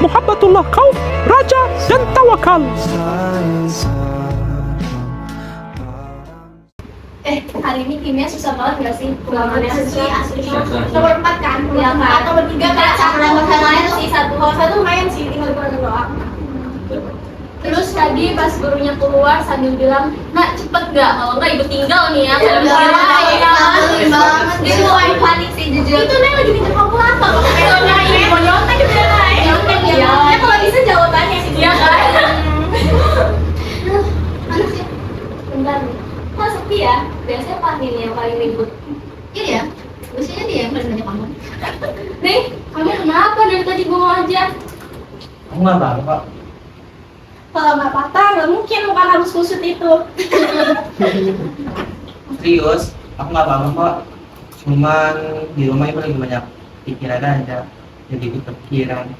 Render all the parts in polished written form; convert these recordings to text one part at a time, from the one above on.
muhabbatullah khauf, raja, dan tawakal. Hari ini kimia susah banget gak sih? Ulangannya asli. Susah. Nomor 4 kan? Ya kan? Atau nomor 3 kan? Nomor 1 lain sih, nomor 1 lumayan sih, tinggal kurang doang. Terus tadi pas gurunya keluar sambil bilang, "Nak, cepet gak? Kalau nggak ibu tinggal nih ya." Dia mulai panik sih jujur. Itu Nek lagi minta kamu apa? Mau nyontek gitu ya Nek? Nyontek ya. Ya kalau bisa jawabannya sih. Iya kan? Mana sih? Bentar nih. Kok sepi ya? Biasanya Fahmi nih yang paling ribut. Iya ya? Biasanya dia yang paling banyak ngomong. Nih, kamu kenapa dari tadi bengong aja? Aku nggak tahu Pak. Kalau nggak patah, nggak mungkin bukan harus kusut itu. Serius, aku nggak apa-apa Pak. Cuman di rumah itu lagi banyak pikiran aja. Jadi kepikiran.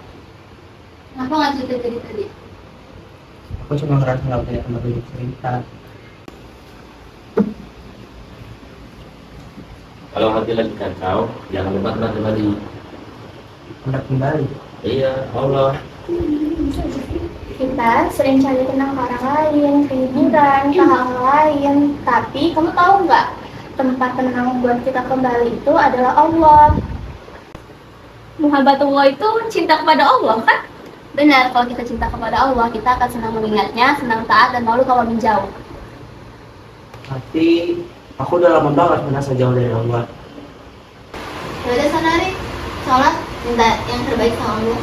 Kenapa nggak cerita dari tadi? Aku cuma ngerasa nggak punya tempat untuk cerita. Kalau hati lagi kacau, jangan lupa tempat kembali. Tempat kembali. Iya, Allah. Kita sering cari tenang ke orang lain, ke hiburan, ke hal lain. Tapi kamu tahu nggak, tempat tenang buat kita kembali itu adalah Allah. Muhabbatullah itu cinta kepada Allah kan? Benar, kalau kita cinta kepada Allah, kita akan senang mengingatnya, senang taat, dan malu kalau menjauh. Tapi aku udah lama banget merasa jauh dari Allah. Ya udah sana Rik, sholat, minta yang terbaik sama Allah.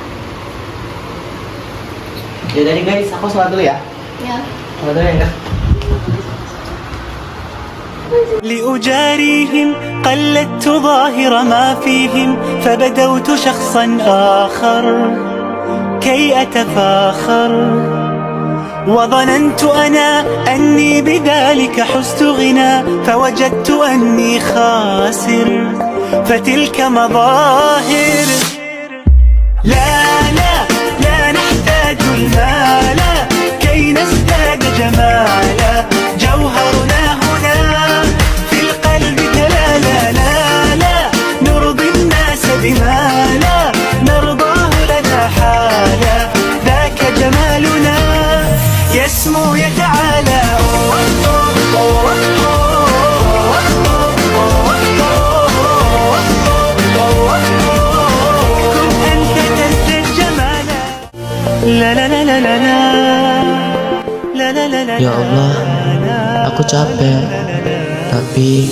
Ya dari guys, aku sholat dulu ya. Ya. Sholat dulu ya. لأجاريهم قلدت ظاهر ما فيهم فبدوت شخصا آخر كي أتفاخر وظننت أنا أني بذلك حزت غنى فوجدت أني خاسر فتلك مظاهر لا لا لا نحتاج المال كي نزداد جمالا جوهرنا هنا في القلب لا لا لا لا نرضي الناس بما لا نرضاه لنا حالا ذاك جمالنا يسمو يتعالى كن أنت تزداد جمالا لا لا لا لا لا لا لا لا لا Ya Allah, aku capek, tapi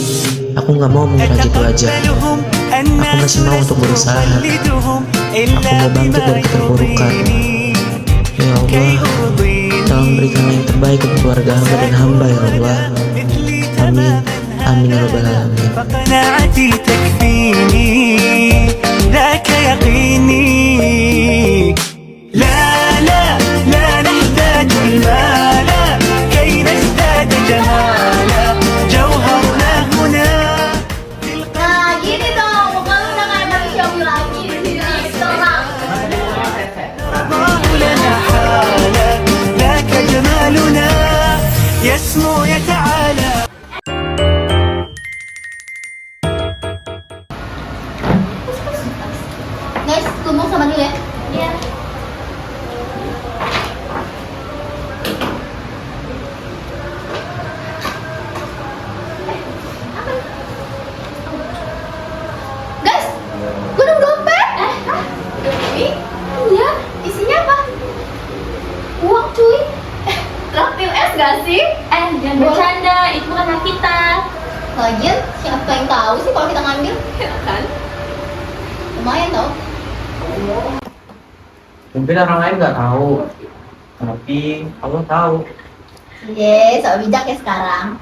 aku nggak mau menyerah gitu aja. Aku masih mau untuk berusaha. Aku mau bangkit dari keterpurukan. Ya Allah, tolong berikanlah yang terbaik untuk keluarga hamba dan hamba ya Allah. Amin, amin ya rabbal alamin. فقناعتي تكفيني ذاك يقيني لا لا لا نحتاج المال كي نزداد جمالا جوهرنا هنا Nah, gini dong, muka lu udah kayak manusiawi lagi di sini. Serang. الله لنا حالا ذاك جمالنا يسمو يتعالى Guys, tumbuk sama dulu ya. Iya. Guys, gunung dompet. Iya, isinya apa? Uang cuy. Traktir es gak sih? Jangan bercanda, itu bukan hak kita. Lagian, siapa yang tahu sih kalau kita ngambil? Kan? Lumayan tau. Mungkin orang lain nggak tahu, tapi Allah tahu. So bijak ya sekarang.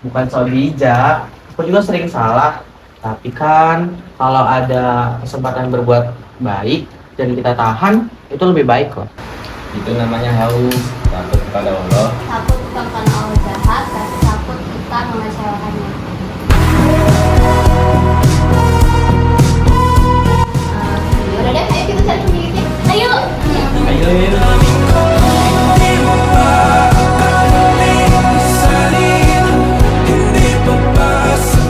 Bukan soal bijak, aku juga sering salah. Tapi kan kalau ada kesempatan berbuat baik dan kita tahan, itu lebih baik kok. Itu namanya haus, takut kepada Allah. Takut bukan karena Allah jahat, tapi takut kita mengecewakannya. Yaudah deh, ayo kita cari pemiliknya. Ayo. Ayo, ayo. Masih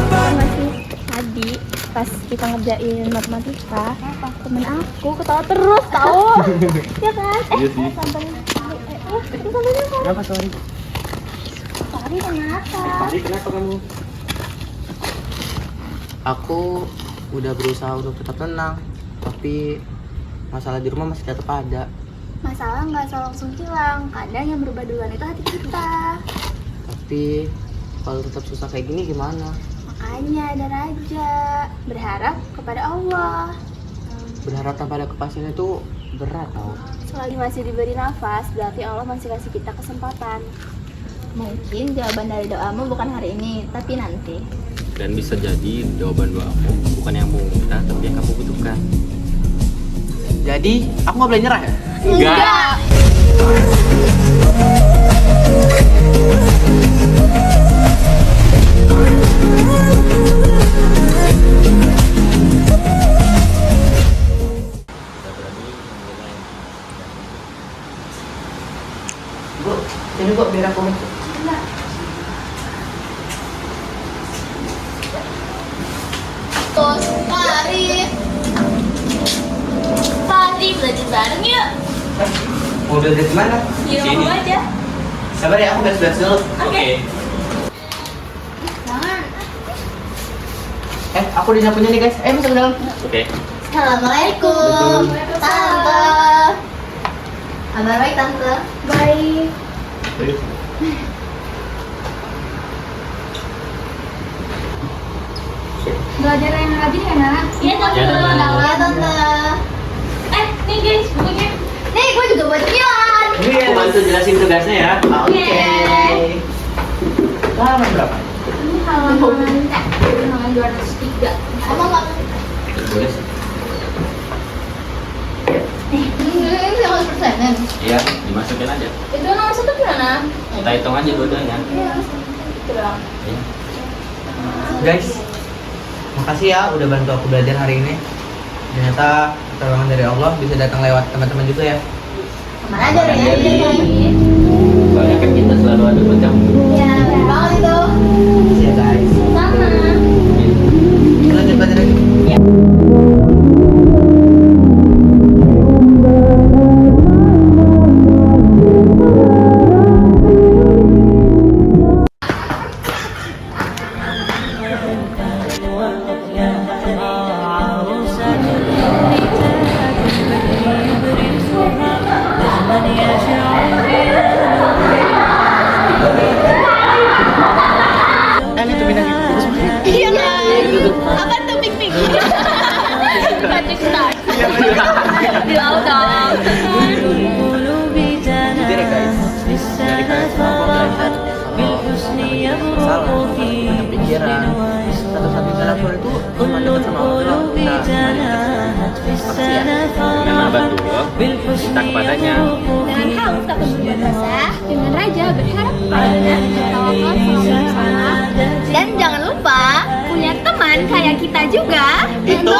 tadi pas kita ngerjain matematika, temen aku ketawa terus tau. Ya kan? Iya sih. Sampai Kenapa, sorry? Sorry, kenapa? Tadi kenapa kamu? Aku udah berusaha untuk tetap tenang, tapi masalah di rumah masih tetap ada. Masalah nggak selalu langsung hilang, kadang yang berubah duluan itu hati kita. Tapi kalau tetap susah kayak gini gimana? Makanya ada raja, berharap kepada Allah. Berharap tanpa ada kepastian itu berat tau. Selagi masih diberi nafas, berarti Allah masih kasih kita kesempatan. Mungkin jawaban dari doamu bukan hari ini, tapi nanti. Dan bisa jadi jawaban doamu bukan yang kamu minta, tapi yang kamu butuhkan. Jadi aku nggak boleh nyerah ya? Enggak. Bu, ini kok biar aku mikir. Terus, Fahri belajar bareng yuk. Mau belajar di mana? Di rumah aja. Sabar ya, aku beres-beres dulu. Oke. Jangan. Aku udah nyapunya nih guys. Masuk ke dalam. Oke. Assalamualaikum. Tante. Kabar baik tante. Baik. Belajar yang rajin ya nak? Iya tante. Ya, Tante. Iya tante. Nih guys bukunya. Nih gue juga buat cemilan. Aku bantu jelasin tugasnya ya. Oke. Halaman berapa? Ini halaman 203. Emang nggak? Boleh sih. Ini 100%. Iya, dimasukin aja. Itu nomor 1 gimana? Kita hitung aja dua-duanya. Iya. Terang. Iya. Guys, makasih ya udah bantu aku belajar hari ini. Ternyata pertolongan dari Allah bisa datang lewat teman-teman juga ya. Kemana aja Kemana ya? aja, Soalnya kan kita selalu ada buat kamu. Iya, bener banget itu. Makasih ya guys. Sama. Lanjut belajar lagi. Iya kan? Apa tuh pik-pik? Magic start. Di laut dong. Jadi ya guys, dari kalian semua aku belajar kalau salah, banyak pikiran. Satu-satunya jalan keluar itu cuma dekat sama Allah. Nah, makasih ya. Memang bantu kita kepadanya. Dengan haus tak berbuat dosa, dengan raja berharap kepadanya, tawakal sama. Dan jangan lupa punya teman kayak kita juga. Itu